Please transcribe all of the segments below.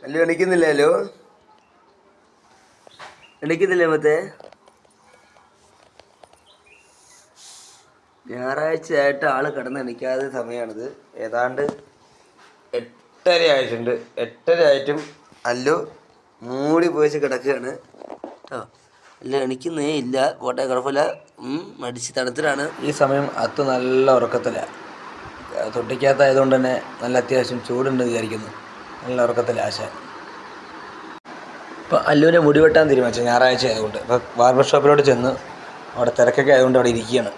അല്ലു എണിക്കുന്നില്ലല്ലോ. എണിക്കുന്നില്ലേ മറ്റേ? ഞായറാഴ്ചയായിട്ട് ആള് കിടന്ന് എണിക്കാതെ സമയമാണിത്. ഏതാണ്ട് 8:30 ആയിട്ടുണ്ട്. 8:30 ആയിട്ടും അല്ലു മൂടി പോയിച്ച് കിടക്കുകയാണ്. അല്ല എണിക്കുന്നേ ഇല്ല. പോട്ടെ, കുഴപ്പമില്ല. മടിച്ച് തണുത്തിലാണ് ഈ സമയം. അത്ത് നല്ല ഉറക്കത്തിലാണ്. തൊട്ടിക്കകത്തായതുകൊണ്ട് തന്നെ നല്ല അത്യാവശ്യം ചൂടുണ്ട് വിചാരിക്കുന്നു. നല്ല ഉറക്കത്തില്ല ആശ. ഇപ്പോൾ അല്ലുവിനെ മുടി വെട്ടാൻ തീരുമാനിച്ചു, ഞായറാഴ്ച ആയതുകൊണ്ട്. അപ്പോൾ ബാർബർ ഷോപ്പിലോട്ട് ചെന്ന് അവിടെ തിരക്കൊക്കെ ആയതുകൊണ്ട് അവിടെ ഇരിക്കുകയാണ്.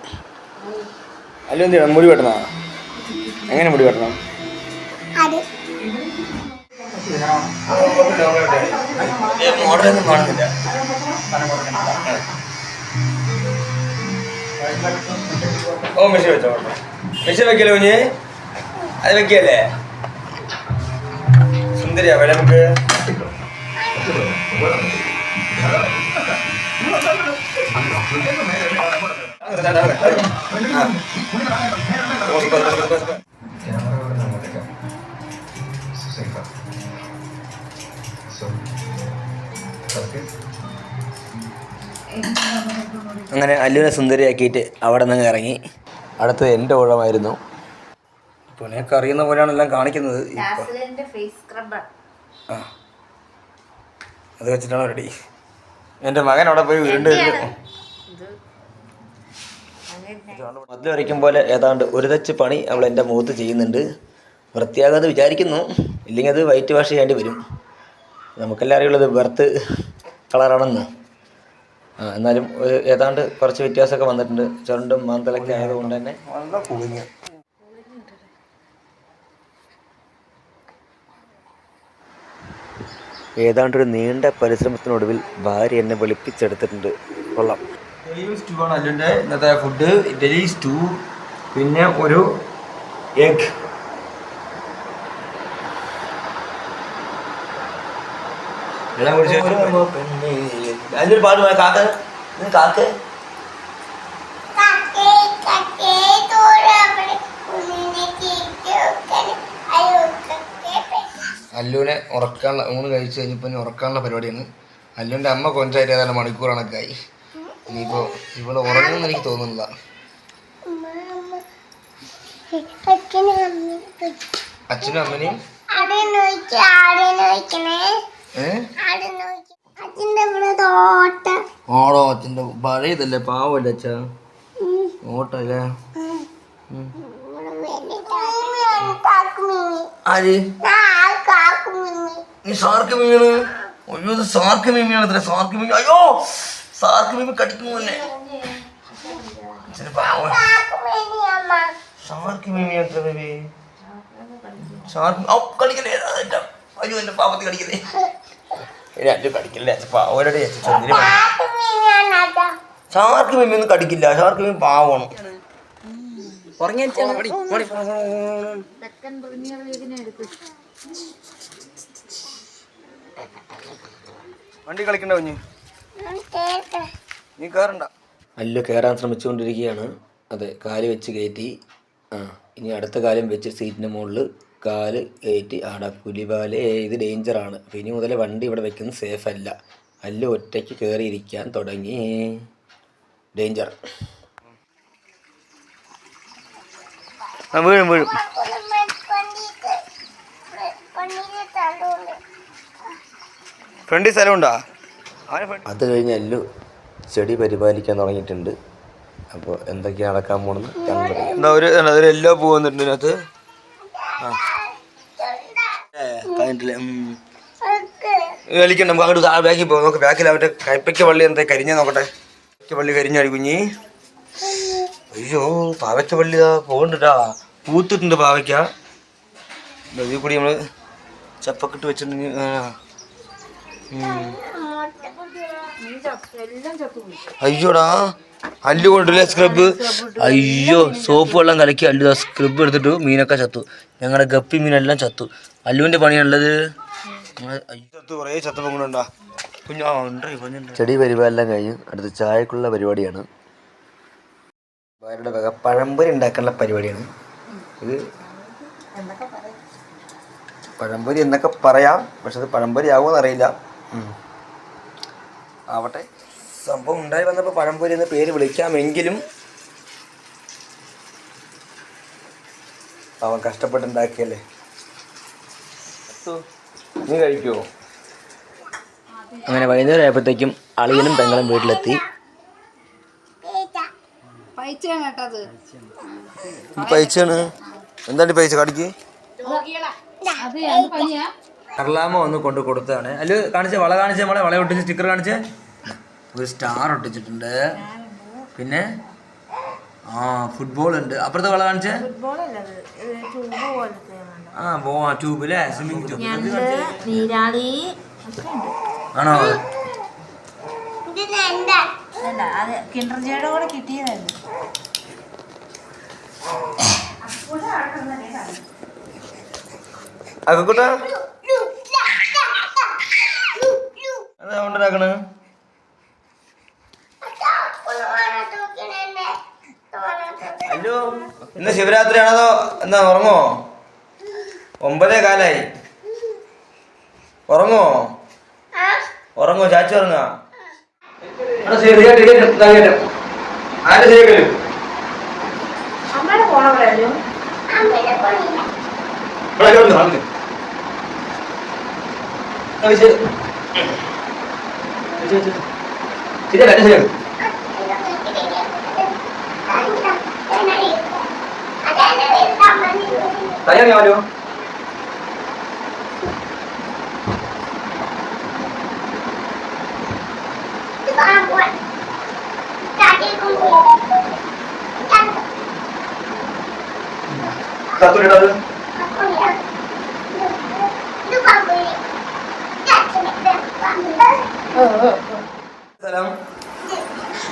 അല്ലു എന്ത് ചെയ്യണം? മുടി വെട്ടണോ? എങ്ങനെ മുടി വെട്ടണം? മോഡലൊന്നും കാണുന്നില്ല. ഓ മെഷീൻ വെച്ചോ. മെഷീൻ വെക്കല്ലേ കുഞ്ഞ്? അത് വെക്കല്ലേ? സുന്ദരിയാ നമുക്ക്. അങ്ങനെ അല്ലുവിനെ സുന്ദരിയാക്കിയിട്ട് അവിടെ നിന്ന് ഇറങ്ങി. അടുത്തത് എൻ്റെ ഊഴമായിരുന്നു. ഇപ്പോൾ എനിക്ക് അറിയുന്ന പോലെയാണ് എല്ലാം കാണിക്കുന്നത്. അത് വെച്ചിട്ടാണ് റെഡി. എൻ്റെ മകൻ അവിടെ പോയി വീണ്ടും മതിൽ വരയ്ക്കും പോലെ ഏതാണ്ട് ഒരു തച്ച് പണി അവൾ എൻ്റെ മുഖത്ത് ചെയ്യുന്നുണ്ട്. വൃത്തിയാകാതെ വിചാരിക്കുന്നു. ഇല്ലെങ്കിൽ അത് വൈറ്റ് വാഷ് ചെയ്യേണ്ടി വരും. നമുക്കെല്ലാം അറിയുള്ളത് ബർത്ത് കളറാണെന്ന്. എന്നാലും ഏതാണ്ട് കുറച്ച് വ്യത്യാസമൊക്കെ വന്നിട്ടുണ്ട്. ചുരണ്ടും മാന്തലൊക്കെ ആയതുകൊണ്ട് തന്നെ നല്ല കുളിഞ്ഞ്. ഏതാണ്ടൊരു നീണ്ട പരിശ്രമത്തിനൊടുവിൽ ഭാര്യ എന്നെ വെളുപ്പിച്ചെടുത്തിട്ടുണ്ട്. കൊള്ളാം. ഇഡ്ഡലിയും സ്റ്റൂ ആണ് അല്ലുൻ്റെ ഇന്നത്തെ ഫുഡ്. ഇഡ്ഡലി, സ്റ്റൂ, പിന്നെ ഒരു എഗ്. അതിലൊരു പാട്ട് പോയ കാക്ക കാക്ക അല്ലുവിനെ ഉറക്കാനുള്ള ഊണ് കഴിച്ച് കഴിഞ്ഞപ്പോൾ ഉറക്കാനുള്ള പരിപാടിയാണ്. അല്ലുവിൻ്റെ അമ്മ കൊഞ്ചായിട്ട് ഏതാണ്ട് മണിക്കൂർ കണക്കായി. ഇനിയിപ്പോൾ ഇവിടെ ഉറങ്ങുമെന്ന് എനിക്ക് തോന്നുന്നില്ല. അച്ഛനും അമ്മനെയും ഓടോ അച്ഛൻ്റെ പഴയതല്ലേ, പാവല്ലേ അച്ഛാ, ഓട്ടല്ലേ. ആര്? നീ സാർക്ക് മീമിയാണ്? അയ്യോ ഇത് സാർക്ക് മീമിയാണ്. അത്ര സാർക്ക് മീമി. അയ്യോ സാർക്ക് മീമി കടിക്കുന്നു തന്നെ. സാർക്ക് മീമി എത്ര ബേബി? സാർക്ക് കളിക്കല്ലേ? അയ്യോ എൻ്റെ പാവത്തി കടിക്കല്ലേ. അല്ലു കടിക്കല്ലേ പാവരുടെ. ഷാർക്ക് മീമി ഒന്നും കടിക്കില്ല. ഷാർക്ക് മീമി പാവണം. വണ്ടി കളിക്കണ്ട കുഞ്ഞ്, നീ കയറണ്ട. അല്ലു കയറാൻ ശ്രമിച്ചുകൊണ്ടിരിക്കുകയാണ്. അതെ, കാല് വെച്ച് കയറ്റി. ഇനി അടുത്ത കാലം വെച്ച് സീറ്റിൻ്റെ മുകളിൽ കാല് കയറ്റി. ആടാ പുലിപാലെ, ഇത് ഡേഞ്ചറാണ്. ഇനി മുതൽ വണ്ടി ഇവിടെ വെക്കുന്നത് സേഫ് അല്ല. അല്ലു ഒറ്റയ്ക്ക് കയറിയിരിക്കാൻ തുടങ്ങി. ഡേഞ്ചർ. വീഴും വീഴും. ഫ്രണ്ടിൽ സ്ഥലമുണ്ടോ? അത് കഴിഞ്ഞ് അല്ലു ചെടി പരിപാലിക്കാൻ തുടങ്ങിയിട്ടുണ്ട്. അപ്പോൾ എന്തൊക്കെയാണ് നടക്കാൻ പോകുന്നത് എന്താ ഒരു എല്ലോ പൂ വന്നിട്ടുണ്ട് ഇതിനകത്ത്. കളിക്കണ്ട, നമുക്ക് അങ്ങോട്ട് ബാക്കിൽ പോകാം. നമുക്ക് ബാക്കിൽ അവരുടെ കൈപ്പയ്ക്ക വള്ളി എന്താ കരിഞ്ഞ നോക്കട്ടെ. വള്ളി കരിഞ്ഞാടി കുഞ്ഞി. അയ്യോ പാവയ്ക്ക വള്ളി പോകണ്ടാ, പൂത്തിട്ടുണ്ട് പാവയ്ക്ക. ഇതിൽ കൂടി നമ്മള് ചപ്പൊക്കിട്ട് വെച്ചിട്ടുണ്ടെങ്കിൽ അയ്യോടാ അല്ലു കൊണ്ടില്ലേ സ്ക്രബ്. അയ്യോ സോപ്പ് വെള്ളം കലക്കി അല്ലു സ്ക്രബ് എടുത്തിട്ടു. മീനൊക്കെ ചത്തു. ഞങ്ങളുടെ ഗപ്പി മീനെല്ലാം ചത്തു. അല്ലുവിൻ്റെ പണിയാണുള്ളത്. കുറേ ചത്തപ്പം കൊണ്ടുണ്ടാ കുഞ്ഞു. ചെടി പരിപാലെല്ലാം കഴിഞ്ഞു. അടുത്ത് ചായക്കുള്ള പരിപാടിയാണ്. ഭാര്യയുടെ വക പഴംപൊരി ഉണ്ടാക്കാനുള്ള പരിപാടിയാണ് ഇത്. പഴംപൊരി എന്നൊക്കെ പറയാം, പക്ഷെ അത് പഴംപൊരി ആവുമെന്ന് അറിയില്ല. ആവട്ടെ, സംഭവം ഉണ്ടായി വന്നപ്പോൾ പഴംപൊരി എന്ന പേര് വിളിക്കാമെങ്കിലും അവൻ കഷ്ടപ്പെട്ടുണ്ടാക്കിയല്ലേ. നീ കഴിക്കുമോ? അങ്ങനെ വൈകുന്നേരം ആയപ്പോഴത്തേക്കും അളിയനും പെങ്ങളും വീട്ടിലെത്തി. പൈസയാണ് എന്താണ് പൈസ കാണിക്ക്. കർലാമ ഒന്ന് കൊണ്ട് കൊടുത്തതാണ്. അല്ല കാണിച്ച വള കാണിച്ച, നമ്മളെ വള ഒട്ടിച്ച് സ്റ്റിക്കർ കാണിച്ച് ഒരു സ്റ്റാർ ഒട്ടിച്ചിട്ടുണ്ട്. പിന്നെ ഫുട്ബോൾ ഉണ്ട്. അപ്പുറത്തെ വള കാണിച്ചേ. ട്യൂബ് അല്ലേ, സ്വിമ്മിങ് ട്യൂബ് ആണോ? അക്കൂട്ടാ ഉണ്ടാക്കണ അല്ലോ. ഇന്ന് ശിവരാത്രി ആണതോ എന്താ? ഉറങ്ങോ? 9:15 ഉറങ്ങോ? ഉറങ്ങോ? ചാച്ചി ഉറങ്ങാ? ആര് ശരിയാക്കലും തയ്യാറിയാലോ?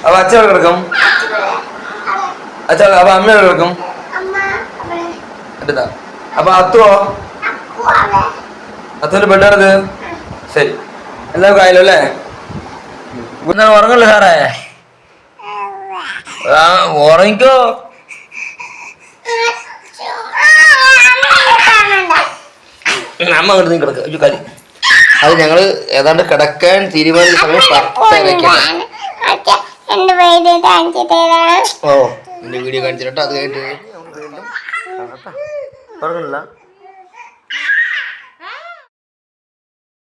അപ്പൊ അച്ഛൻ എവിടെ കിടക്കും? അപ്പൊ അമ്മ എവിടെ കിടക്കും? എടുത്താ. അപ്പൊ അത്തുവോ? അത്തുവിന്റെ ബെഡാണത്. ശരി, എല്ലാവർക്കും ആയല്ലോ അല്ലേ? ഉറങ്ങല്ലോ സാറേ? ഉറങ്ങിക്കോ. അമ്മ അങ്ങോട്ട് നീ കിടക്കുക ഒരു കാര്യം. അത് ഞങ്ങള് ഏതാണ്ട് കിടക്കാൻ തീരുമാനിച്ച സമയം എന്റെ വീഡിയോ കാണിച്ചിട്ടോ. അത് കഴിഞ്ഞിട്ട് ഉറങ്ങണില്ല.